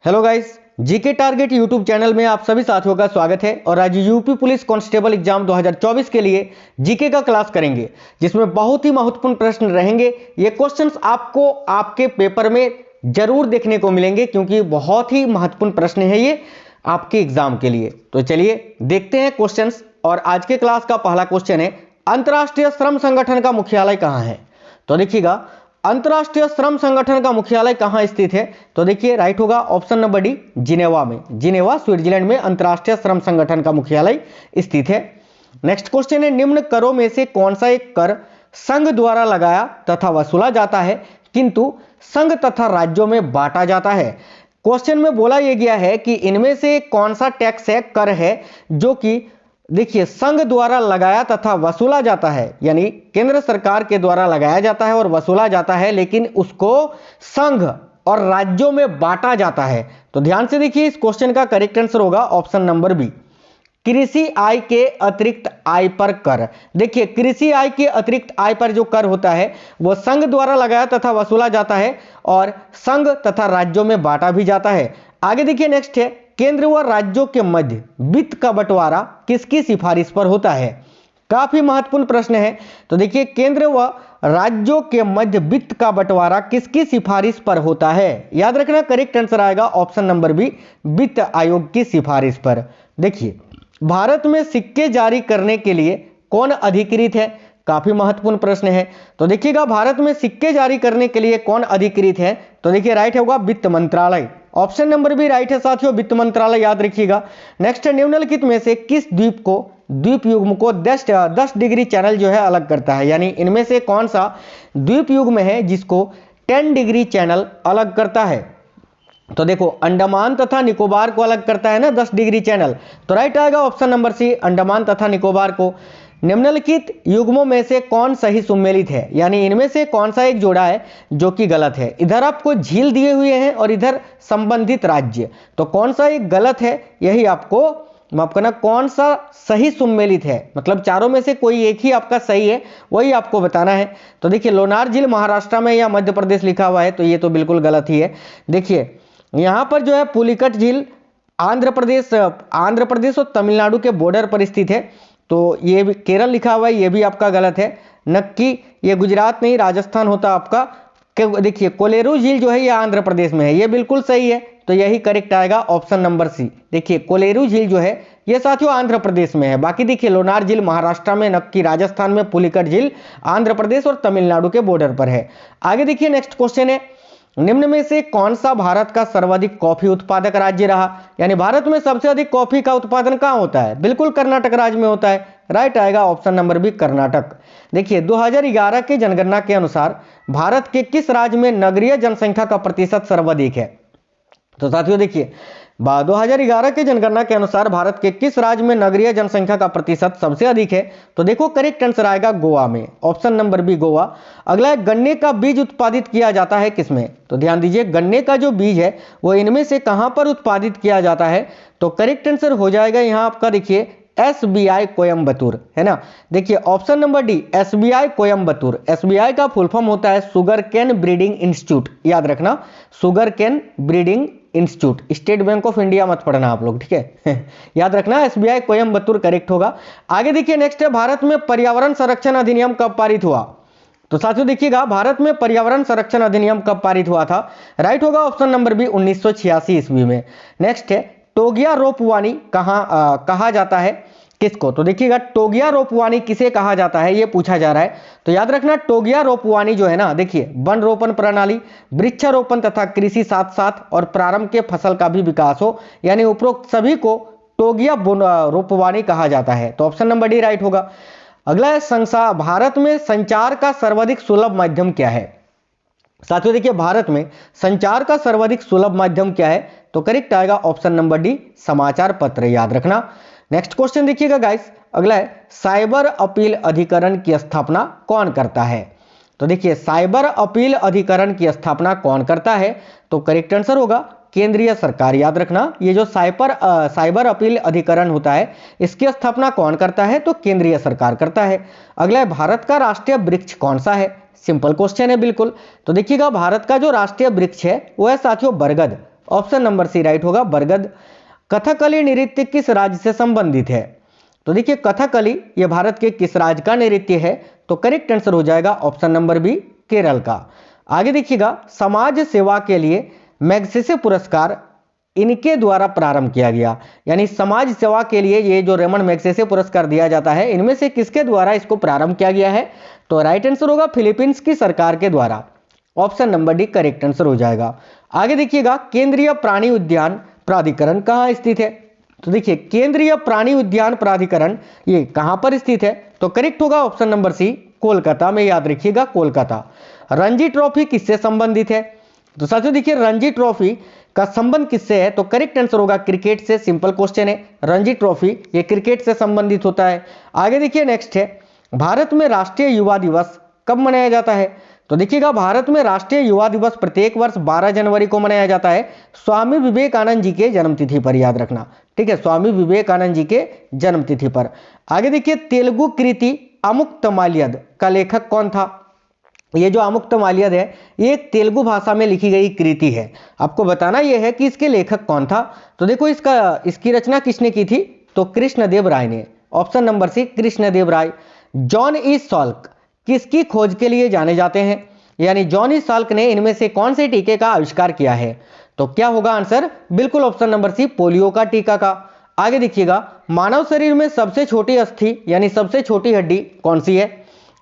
Hello guys, GK target YouTube channel में आप सभी साथियों का स्वागत है। और आज यूपी पुलिस कांस्टेबल एग्जाम 2024 के लिए जीके का क्लास करेंगे, जिसमें बहुत ही महत्वपूर्ण प्रश्न रहेंगे। ये क्वेश्चंस आपको आपके पेपर में जरूर देखने को मिलेंगे, क्योंकि बहुत ही महत्वपूर्ण प्रश्न है ये आपके एग्जाम के लिए। तो चलिए देखते हैं क्वेश्चंस। और आज के क्लास का पहला क्वेश्चन है, अंतर्राष्ट्रीय श्रम संगठन का मुख्यालय कहाँ है? तो देखिएगा, अंतर्राष्ट्रीय श्रम संगठन का मुख्यालय कहां स्थित है? तो देखिए राइट होगा ऑप्शन नंबर डी, जिनेवा में। जिनेवा स्विट्जरलैंड में अंतर्राष्ट्रीय श्रम संगठन का मुख्यालय स्थित है। नेक्स्ट क्वेश्चन है, निम्न करों में से कौन सा एक कर संघ द्वारा लगाया तथा वसूला जाता है किंतु संघ तथा राज्यों में बांटा जाता है? क्वेश्चन में बोला यह गया है कि इनमें से कौन सा टैक्स है, कर है, जो कि देखिए संघ द्वारा लगाया तथा वसूला जाता है, यानी केंद्र सरकार के द्वारा लगाया जाता है और वसूला जाता है, लेकिन उसको संघ और राज्यों में बांटा जाता है। तो ध्यान से देखिए, इस क्वेश्चन का करेक्ट आंसर होगा ऑप्शन नंबर बी, कृषि आय के अतिरिक्त आय पर कर। देखिए कृषि आय के अतिरिक्त आय पर जो कर होता है वो संघ द्वारा लगाया तथा वसूला जाता है और संघ तथा राज्यों में बांटा भी जाता है। आगे देखिए, नेक्स्ट है, केंद्र व राज्यों के मध्य वित्त का बंटवारा किसकी सिफारिश पर होता है? काफी महत्वपूर्ण प्रश्न है। तो देखिए, केंद्र व राज्यों के मध्य वित्त का बंटवारा किसकी सिफारिश पर होता है? याद रखना, करेक्ट आंसर आएगा ऑप्शन नंबर बी, वित्त आयोग की सिफारिश पर। देखिए, भारत में सिक्के जारी करने के लिए कौन अधिकृत है? काफी महत्वपूर्ण प्रश्न है। तो देखिएगा, भारत में सिक्के जारी करने के लिए कौन अधिकृत है? तो देखिए राइट होगा वित्त मंत्रालय। ऑप्शन नंबर बी राइट है साथियों, वित्त मंत्रालय, याद रखिएगा। नेक्स्ट है, निम्नलिखित में से किस द्वीप युग्म को 10 डिग्री चैनल जो है अलग करता है? यानी इनमें से कौन सा द्वीप युग्म है जिसको 10 डिग्री चैनल अलग करता है? तो देखो, अंडमान तथा निकोबार को अलग करता है ना 10 डिग्री चैनल। तो राइट आएगा ऑप्शन नंबर सी, अंडमान तथा निकोबार को। निम्नलिखित युग्मों में से कौन सही सुमेलित है? यानी इनमें से कौन सा एक जोड़ा है जो कि गलत है? इधर आपको झील दिए हुए हैं और इधर संबंधित राज्य, तो कौन सा एक गलत है, यही आपको माफ करना, कौन सा सही सुमेलित है, मतलब चारों में से कोई एक ही आपका सही है, वही आपको बताना है। तो देखिए, लोनार झील महाराष्ट्र में या मध्य प्रदेश लिखा हुआ है, तो ये तो बिल्कुल गलत ही है। देखिए यहाँ पर जो है पुलिकट झील आंध्र प्रदेश और तमिलनाडु के बॉर्डर पर स्थित है, तो ये भी केरल लिखा हुआ है, ये भी आपका गलत है। नक्की ये गुजरात नहीं, राजस्थान होता आपका। देखिए कोलेरू झील जो है ये आंध्र प्रदेश में है, ये बिल्कुल सही है, तो यही करेक्ट आएगा ऑप्शन नंबर सी। देखिए कोलेरू झील जो है ये साथियों आंध्र प्रदेश में है। बाकी देखिए, लोनार झील महाराष्ट्र में, नक्की राजस्थान में, पुलिकट झील आंध्र प्रदेश और तमिलनाडु के बॉर्डर पर है। आगे देखिए, नेक्स्ट क्वेश्चन है, निम्न में से कौन सा भारत का सर्वाधिक कॉफी उत्पादक राज्य रहा? यानी भारत में सबसे अधिक कॉफी का उत्पादन कहां होता है? बिल्कुल कर्नाटक राज्य में होता है। राइट आएगा ऑप्शन नंबर बी, कर्नाटक। देखिए 2011 की जनगणना के अनुसार भारत के किस राज्य में नगरीय जनसंख्या का प्रतिशत सर्वाधिक है? तो साथियों देखिए, 2011 की जनगणना के अनुसार भारत के किस राज्य में नगरीय जनसंख्या का प्रतिशत सबसे अधिक है? तो देखो करेक्ट आंसर आएगा गोवा में, ऑप्शन नंबर बी, गोवा। अगला है, गन्ने का बीज उत्पादित किया जाता है किसमें? तो ध्यान दीजिए, गन्ने का जो बीज है वो इनमें से कहां पर उत्पादित किया जाता है? तो करेक्ट आंसर हो जाएगा यहां आपका, देखिए SBI कोयम्बतूर, है ना। देखिए option number D, SBI Coimbatore. SBI का फुल फॉर्म होता है शुगर केन ब्रीडिंग इंस्टीट्यूट, याद रखना, sugar cane breeding institute. State Bank of India मत पढ़ना आप लोग, ठीक है याद रखना, SBI कोयम्बतूर करेक्ट होगा। आगे देखिए, नेक्स्ट है, भारत में पर्यावरण संरक्षण अधिनियम कब पारित हुआ? तो साथियों देखिएगा, भारत में पर्यावरण संरक्षण अधिनियम कब पारित हुआ था? राइट होगा ऑप्शन नंबर बी, 1986 ईस्वी में। नेक्स्ट है, टोगिया रोपवानी कहा जाता है किसको? तो देखिएगा, टोगिया रोपवानी किसे कहा जाता है ये पूछा जा रहा है। तो याद रखना, टोगिया रोपवानी जो है ना, देखिए वन रोपण प्रणाली, वृक्षारोपण तथा कृषि साथ साथ और प्रारंभ के फसल का भी विकास हो, यानी उपरोक्त सभी को टोगिया रोपवानी कहा जाता है। तो ऑप्शन नंबर डी राइट होगा। अगला है, भारत में संचार का सर्वाधिक सुलभ माध्यम क्या है? साथियों देखिए, भारत में संचार का सर्वाधिक सुलभ माध्यम क्या है? तो करेक्ट आएगा ऑप्शन नंबर डी, समाचार पत्र, याद रखना। नेक्स्ट क्वेश्चन देखिएगा गाइस, अगला है, साइबर अपील अधिकरण की स्थापना कौन करता है? तो देखिए, साइबर अपील अधिकरण की स्थापना कौन करता है? तो करेक्ट आंसर होगा केंद्रीय सरकार, याद रखना। ये जो साइबर अपील अधिकरण होता है, इसकी स्थापना कौन करता है? तो केंद्रीय सरकार करता है। अगला है, भारत का राष्ट्रीय वृक्ष कौन सा है? सिंपल क्वेश्चन है बिल्कुल। तो देखिएगा, भारत का जो राष्ट्रीय वृक्ष है वो है साथियों बरगद। ऑप्शन नंबर सी राइट होगा बरगद। कथकली नृत्य किस राज्य से संबंधित है? तो देखिए कथकली ये भारत के किस राज्य का नृत्य है? तो करेक्ट आंसर हो जाएगा ऑप्शन नंबर बी केरल का। आगे देखिएगा समाज सेवा के लिए मैग्सेसे पुरस्कार इनके द्वारा प्रारंभ किया गया, यानी समाज सेवा के लिए ये जो रेमंड मैग्सेसे पुरस्कार दिया जाता है इनमें से किसके द्वारा इसको प्रारंभ किया गया है? तो राइट आंसर होगा फिलीपींस की सरकार के द्वारा। Option number D correct answer हो जाएगा। आगे देखिएगा केंद्रीय प्राणी उद्यान प्राधिकरण कहाँ स्थित है? तो देखिए केंद्रीय प्राणी उद्यान प्राधिकरण ये कहां पर स्थित है? तो करेक्ट होगा ऑप्शन नंबर सी कोलकाता में, याद रखिएगा कोलकाता। रणजी ट्रॉफी किससे संबंधित है? तो साथियों देखिए रणजी ट्रॉफी का संबंध किससे है? तो करेक्ट आंसर होगा क्रिकेट से। सिंपल क्वेश्चन है, रणजी ट्रॉफी ये क्रिकेट से संबंधित होता है। आगे देखिए नेक्स्ट है भारत में राष्ट्रीय युवा दिवस कब मनाया जाता है? तो देखिएगा भारत में राष्ट्रीय युवा दिवस प्रत्येक वर्ष 12 जनवरी को मनाया जाता है स्वामी विवेकानंद जी के जन्मतिथि पर, याद रखना, ठीक है, स्वामी विवेकानंद जी के जन्मतिथि पर। आगे देखिए तेलुगु कृति अमुक्तमाल्यद का लेखक कौन था? ये जो अमुक्तमाल्यद है ये एक तेलुगु भाषा में लिखी गई कृति है। आपको बताना यह है कि इसके लेखक कौन था। तो देखो इसकी रचना किसने की थी? तो कृष्णदेव राय ने। ऑप्शन नंबर सी कृष्णदेव राय। जॉन ई साल्क किसकी खोज के लिए जाने जाते हैं? यानी जॉन ई साल्क ने इनमें से कौन से टीके का आविष्कार किया है? तो क्या होगा आंसर? बिल्कुल ऑप्शन नंबर सी पोलियो का टीका का। आगे देखिएगा मानव शरीर में सबसे छोटी अस्थि यानी सबसे छोटी हड्डी कौन सी है?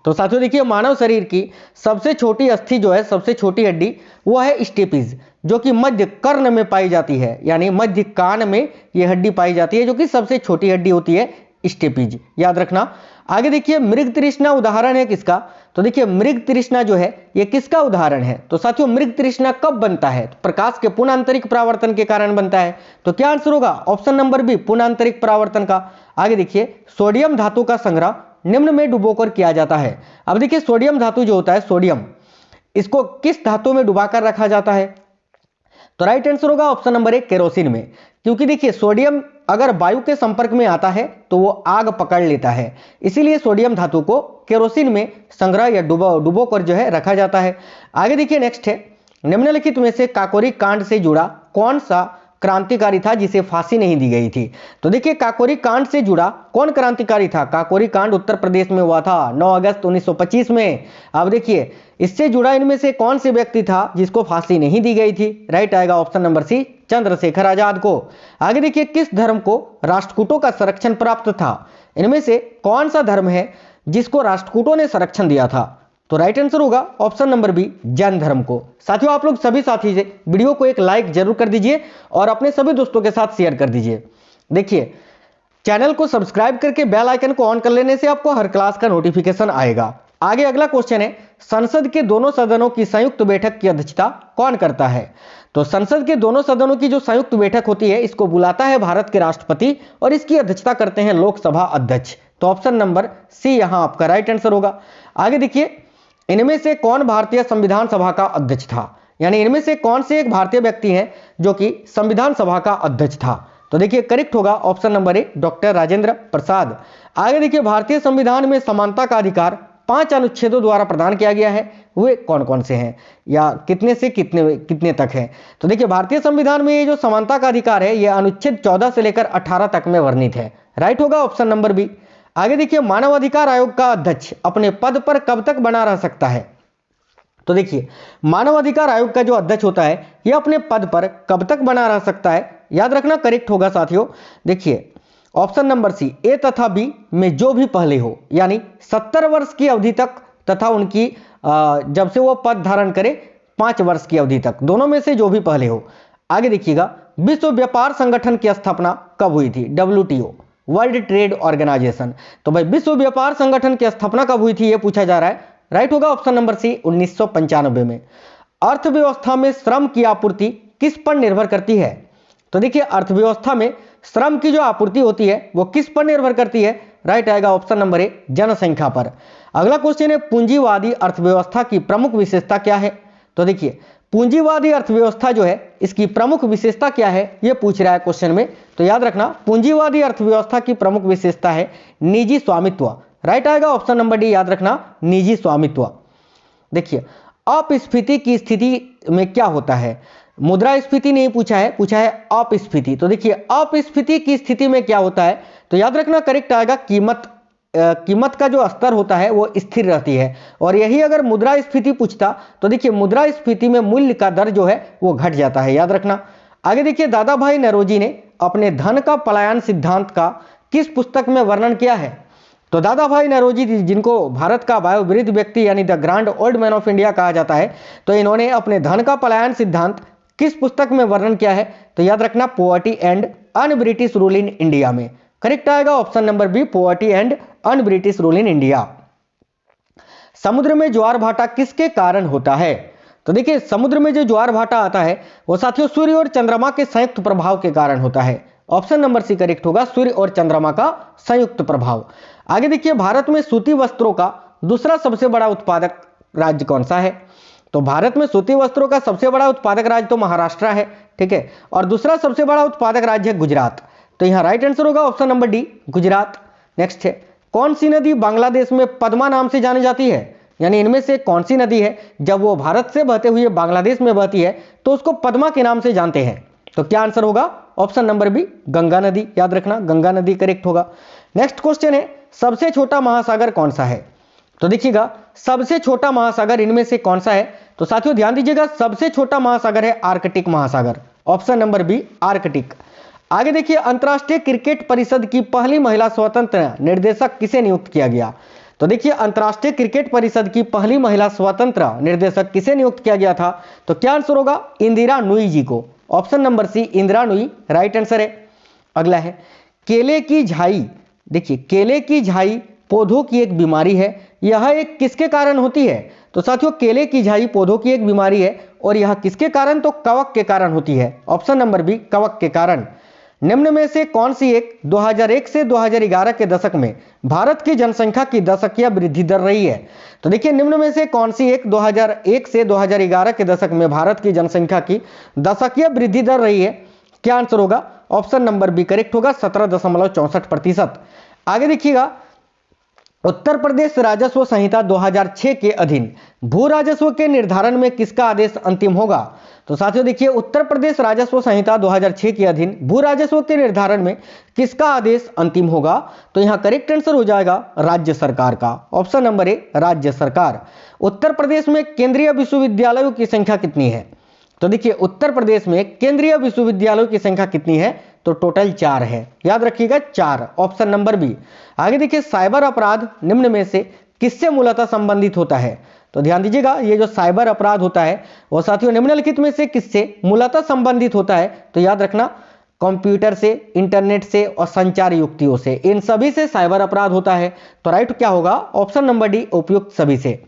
तो साथियों देखिए मानव शरीर की सबसे छोटी अस्थि जो है, सबसे छोटी हड्डी वो है स्टेपिज, जो कि मध्य कर्ण में पाई जाती है, यानी मध्य कान में ये हड्डी पाई जाती है जो कि सबसे छोटी हड्डी होती है स्टेपिज, याद रखना। आगे देखिए मृग तृष्णा उदाहरण है किसका? तो देखिए मृग तृष्णा जो है ये किसका उदाहरण है? तो साथियों मृग तृष्णा कब बनता है? तो प्रकाश के पुनः आंतरिक परावर्तन के कारण बनता है। तो क्या आंसर होगा? ऑप्शन नंबर बी पुनः आंतरिक परावर्तन का। आगे देखिए सोडियम धातु का संग्रह निम्न में डुबोकर किया जाता है। अब देखिए सोडियम धातु जो होता है सोडियम, इसको किस धातु में डुबाकर रखा जाता है? तो राइट आंसर होगा ऑप्शन नंबर ए केरोसिन में, क्योंकि देखिए सोडियम अगर वायु के संपर्क में आता है तो वो आग पकड़ लेता है, इसीलिए सोडियम धातु को केरोसिन में संग्रह या डुबो कर जो है रखा जाता है। आगे देखिए नेक्स्ट है निम्नलिखित में से काकोरी कांड से जुड़ा कौन सा क्रांतिकारी था जिसे फांसी नहीं दी गई थी? तो देखिए काकोरी कांड से जुड़ा कौन क्रांतिकारी था? काकोरी कांड उत्तर प्रदेश में हुआ था 9 अगस्त 1925 में। अब देखिए इससे जुड़ा इनमें से कौन से व्यक्ति था जिसको फांसी नहीं दी गई थी? राइट आएगा ऑप्शन नंबर सी चंद्रशेखर आजाद को। आगे देखिए किस धर्म को राष्ट्रकूटों का संरक्षण प्राप्त था? इनमें से कौन सा धर्म है जिसको राष्ट्रकूटों ने संरक्षण दिया था? तो राइट आंसर होगा ऑप्शन नंबर बी जैन धर्म को। साथियों आप लोग सभी साथी से वीडियो को एक लाइक जरूर कर दीजिए और अपने सभी दोस्तों के साथ शेयर कर दीजिए। देखिए चैनल को सब्सक्राइब करके बेल आइकन को ऑन कर लेने से आपको हर क्लास का नोटिफिकेशन आएगा। आगे अगला क्वेश्चन है संसद के दोनों सदनों की संयुक्त बैठक की अध्यक्षता कौन करता है? तो संसद के दोनों सदनों की जो संयुक्त बैठक होती है इसको बुलाता है भारत के राष्ट्रपति और इसकी अध्यक्षता करते हैं लोकसभा अध्यक्ष। तो ऑप्शन नंबर सी यहां आपका राइट आंसर होगा। आगे देखिए इनमें से कौन भारतीय संविधान सभा का अध्यक्ष था? यानी इनमें से कौन से एक भारतीय व्यक्ति हैं जो कि संविधान सभा का अध्यक्ष था? तो देखिए करेक्ट होगा option number A doctor Rajendra Prasad. आगे देखिए भारतीय संविधान में समानता का अधिकार 5 अनुच्छेदों द्वारा प्रदान किया गया है, वे कौन कौन से हैं या कितने से कितने तक है? तो देखिए भारतीय संविधान में ये जो समानता का अधिकार है यह अनुच्छेद 14 से लेकर 18 तक में वर्णित है। राइट होगा ऑप्शन नंबर बी। आगे देखिए मानवाधिकार आयोग का अध्यक्ष अपने पद पर कब तक बना रह सकता है? तो देखिए मानवाधिकार आयोग का जो अध्यक्ष होता है यह अपने पद पर कब तक बना रह सकता है? याद रखना करेक्ट होगा साथियों। देखिए ऑप्शन नंबर सी ए तथा बी में जो भी पहले हो, यानी 70 वर्ष की अवधि तक तथा उनकी जब से वो पद धारण करे 5 वर्ष की अवधि तक, दोनों में से जो भी पहले हो। आगे देखिएगा विश्व व्यापार संगठन की स्थापना कब हुई थी? WTO World Trade Organization. तो भाई विश्व व्यापार संगठन की स्थापना कब हुई थी ये पूछा जा रहा है। राइट होगा ऑप्शन नंबर सी 1995 में। अर्थव्यवस्था में श्रम की आपूर्ति किस पर निर्भर करती है? तो देखिए अर्थव्यवस्था में श्रम की जो आपूर्ति होती है वो किस पर निर्भर करती है? राइट आएगा ऑप्शन नंबर ए जनसंख्या पर। अगला क्वेश्चन है पूंजीवादी अर्थव्यवस्था की प्रमुख विशेषता क्या है? तो देखिए पूंजीवादी अर्थव्यवस्था जो है इसकी प्रमुख विशेषता क्या है ये पूछ रहा है क्वेश्चन में। तो याद रखना पूंजीवादी अर्थव्यवस्था की प्रमुख विशेषता है निजी स्वामित्व। राइट आएगा ऑप्शन नंबर डी, याद रखना निजी स्वामित्व। देखिए अपस्फीति की स्थिति में क्या होता है? मुद्रास्फीति नहीं पूछा है, पूछा है अपस्फीति। तो देखिए अपस्फीति की स्थिति में क्या होता है, तो याद रखना करेक्ट आएगा कीमत का जो स्तर होता है वो स्थिर रहती है। और यही अगर मुद्रास्फीति पूछता तो देखिए मुद्रास्फीति में मूल्य का दर जो है वो घट जाता है, याद रखना। आगे देखिए दादा भाई नौरोजी ने अपने धन का पलायन सिद्धांत का किस पुस्तक में वर्णन किया है। तो दादा भाई नौरोजी जिनको भारत का वयोवृद्ध व्यक्ति यानी the grand old man of India कहा जाता है, तो इन्होंने अपने धन का पलायन सिद्धांत किस पुस्तक में वर्णन किया है, तो याद रखना poverty and un British rule in India में। करेक्ट आएगा option number B, poverty and un British rule in India. समुद्र में ज्वार भाटा किसके कारण होता है, तो देखिए समुद्र में जो ज्वार भाटा आता है वो साथियों सूर्य और चंद्रमा के संयुक्त प्रभाव के कारण होता है। ऑप्शन नंबर सी करेक्ट होगा, सूर्य और चंद्रमा का संयुक्त प्रभाव। आगे देखिए भारत में सूती वस्त्रों का दूसरा सबसे बड़ा उत्पादक राज्य कौन सा है, तो भारत में सूती वस्त्रों का सबसे बड़ा उत्पादक राज्य तो महाराष्ट्र है, ठीक है, और दूसरा सबसे बड़ा उत्पादक राज्य है गुजरात। तो यहाँ राइट आंसर होगा option number D, Gujarat. Next है कौन सी नदी बांग्लादेश में पद्मा नाम से जानी जाती है, यानी इनमें से कौन सी नदी है जब वो भारत से बहते हुए बांग्लादेश में बहती है तो उसको पद्मा के नाम से जानते हैं। तो क्या आंसर होगा, ऑप्शन नंबर बी, गंगा नदी। याद रखना गंगा नदी करेक्ट होगा। नेक्स्ट क्वेश्चन है सबसे छोटा महासागर कौन सा है, तो देखिएगा सबसे छोटा महासागर इनमें से कौन सा है, तो साथियों ध्यान दीजिएगा सबसे छोटा महासागर है आर्कटिक महासागर। Option number B, Arctic. आगे देखिए अंतर्राष्ट्रीय क्रिकेट परिषद की पहली महिला स्वतंत्र निर्देशक किसे नियुक्त किया गया, तो देखिए अंतर्राष्ट्रीय क्रिकेट परिषद की पहली महिला स्वतंत्र निर्देशक किसे नियुक्त किया गया था, तो क्या आंसर होगा, इंदिरा नूई जी को। Option number C, Indra Nooyi right answer है। अगला है केले की झाई, देखिए केले की झाई पौधों की एक बीमारी है, यह एक किसके कारण होती है, तो साथियों केले की झाई पौधों की एक बीमारी है और यह किसके कारण, तो कवक के कारण होती है। ऑप्शन नंबर बी, कवक के कारण। निम्न में से कौन सी एक 2001 से 2011 के दशक में भारत की जनसंख्या की दशकीय वृद्धि दर रही है, तो देखिए निम्न में से कौन सी एक 2001 से 2011 के दशक में भारत की जनसंख्या की दशकीय वृद्धि दर रही है। क्या आंसर होगा, ऑप्शन नंबर बी करेक्ट होगा, 17.64%। आगे देखिएगा उत्तर प्रदेश राजस्व संहिता 2006 के अधीन भू राजस्व के निर्धारण में किसका आदेश अंतिम होगा, तो साथियों देखिए उत्तर प्रदेश राजस्व संहिता 2006 के अधीन भू राजस्व के निर्धारण में किसका आदेश अंतिम होगा, तो यहां करेक्ट आंसर हो जाएगा राज्य सरकार का। ऑप्शन नंबर ए, राज्य सरकार। उत्तर प्रदेश में केंद्रीय विश्वविद्यालयों की संख्या कितनी है, तो देखिए उत्तर प्रदेश में केंद्रीय विश्वविद्यालयों की संख्या कितनी है, तो टोटल 4 है, याद रखिएगा 4, ऑप्शन नंबर बी। आगे देखिए साइबर अपराध निम्न में से किससे मूलतः संबंधित होता है, तो ध्यान दीजिएगा ये जो साइबर अपराध होता है वो साथियों निम्नलिखित में से किससे मूलतः संबंधित होता है, तो याद रखना कंप्यूटर से, इंटरनेट से और संचार युक्तियों से, इन सभी से साइबर अपराध होता है। तो राइट क्या होगा, ऑप्शन नंबर डी, उपयुक्त सभी से।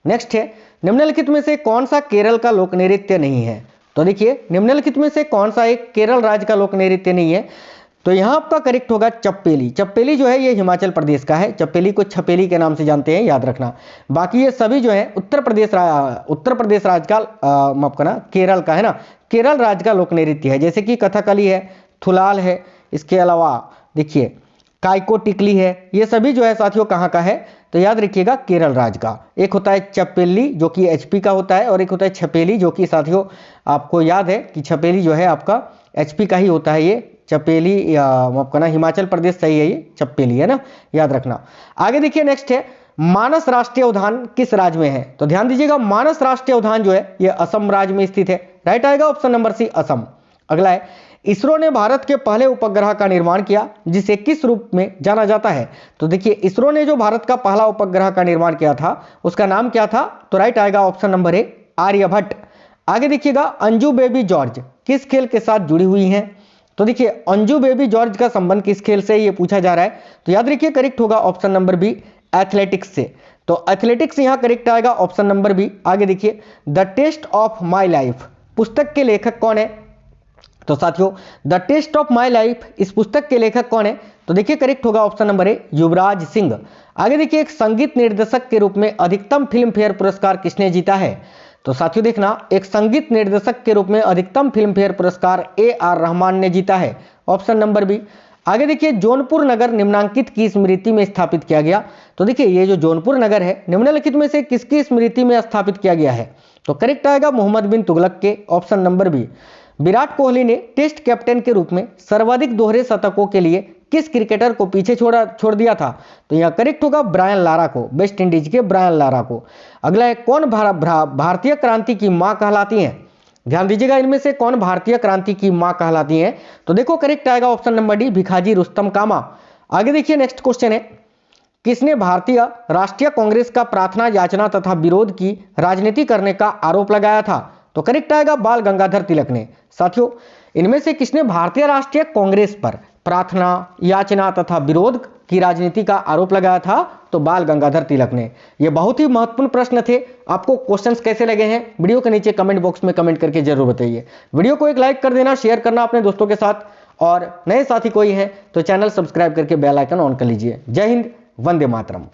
नेक्स्ट है निम्नलिखित में से कौन सा केरल का लोक नृत्य नहीं है, तो देखिए निम्नलिखित में से कौन सा एक केरल राज्य का लोक नृत्य नहीं है, तो यहाँ आपका करेक्ट होगा चप्पेली। चप्पेली जो है ये हिमाचल प्रदेश का है, चप्पेली को छपेली के नाम से जानते हैं, याद रखना। बाकी ये सभी जो है उत्तर प्रदेश राज्य का माफ करना केरल का है ना, केरल राज्य का लोक नृत्य है, जैसे कि कथकली है, थुलाल है, इसके अलावा देखिए काइको टिकली है, ये सभी जो है साथियों कहाँ का है, तो याद रखिएगा केरल राज्य का। एक होता है चप्पेली जो कि एचपी का होता है और एक होता है छपेली जो कि साथियों आपको याद है कि छपेली जो है आपका एचपी का ही होता है, ये चपेली माफ करना हिमाचल प्रदेश सही है, ये चप्पेली है ना, याद रखना। आगे देखिए नेक्स्ट है मानस राष्ट्रीय उद्यान किस राज्य में है, तो ध्यान दीजिएगा मानस राष्ट्रीय उद्यान जो है ये असम राज्य में स्थित है, राइट आएगा ऑप्शन नंबर सी, असम। अगला है इसरो ने भारत के पहले उपग्रह का निर्माण किया जिसे किस रूप में जाना जाता है, तो देखिए इसरो ने जो भारत का पहला उपग्रह का निर्माण किया था उसका नाम क्या था, तो राइट आएगा ऑप्शन नंबर ए, आर्यभट्ट। आगे देखिएगा अंजू बेबी जॉर्ज किस खेल के साथ जुड़ी हुई हैं, तो देखिए अंजू बेबी जॉर्ज का संबंध किस खेल से ये पूछा जा रहा है, तो याद रखिए करेक्ट होगा ऑप्शन नंबर बी, एथलेटिक्स से। तो एथलेटिक्स यहां करेक्ट आएगा ऑप्शन नंबर बी। आगे देखिए the test of my life पुस्तक के लेखक कौन है, तो साथियों the test of my life इस पुस्तक के लेखक कौन है, तो देखिए करेक्ट होगा ऑप्शन नंबर ए, युवराज सिंह। आगे देखिए एक संगीत निर्देशक के रूप में अधिकतम फिल्म फेयर पुरस्कार किसने जीता है, तो साथियों देखना एक संगीत निर्देशक के रूप में अधिकतम फिल्म फेयर पुरस्कार ए आर रहमान ने जीता है, ऑप्शन नंबर बी। आगे देखिए, जौनपुर नगर निम्नांकित की स्मृति में स्थापित किया गया। तो देखिए, ये जो जौनपुर नगर है निम्नलिखित में से किसकी स्मृति में स्थापित किया गया है? तो करेक्ट आएगा मोहम्मद बिन तुगलक के, option number B. Virat Kohli ने टेस्ट कैप्टन के रूप में सर्वाधिक दोहरे शतकों के लिए किस क्रिकेटर को पीछे छोड़ दिया था? तो यहाँ करेक्ट होगा ब्रायन लारा को, वेस्ट इंडीज के ब्रायन लारा को। अगला है, कौन भारतीय क्रांति की मां कहलाती हैं? ध्यान दीजिएगा, इनमें से कौन भारतीय क्रांति की मां कहलाती हैं? तो देखो करेक्ट आएगा option number D, Bhikaiji Rustam कामा। आगे देखिए, नेक्स्ट क्वेश्चन है, किसने भारतीय राष्ट्रीय कांग्रेस का प्रार्थना, याचना तथा विरोध की राजनीति करने का आरोप लगाया था? तो करेक्ट आएगा बाल गंगाधर तिलक ने। साथियों, इनमें से किसने भारतीय राष्ट्रीय कांग्रेस पर प्रार्थना, याचना तथा विरोध की राजनीति का आरोप लगाया था? तो बाल गंगाधर तिलक ने। ये बहुत ही महत्वपूर्ण प्रश्न थे। आपको क्वेश्चंस कैसे लगे हैं वीडियो के नीचे कमेंट बॉक्स में कमेंट करके जरूर बताइए। वीडियो को एक लाइक कर देना, शेयर करना अपने दोस्तों के साथ, और नए साथी कोई हैं तो चैनल सब्सक्राइब करके बेल आइकन ऑन कर लीजिए। जय हिंद, वंदे मातरम।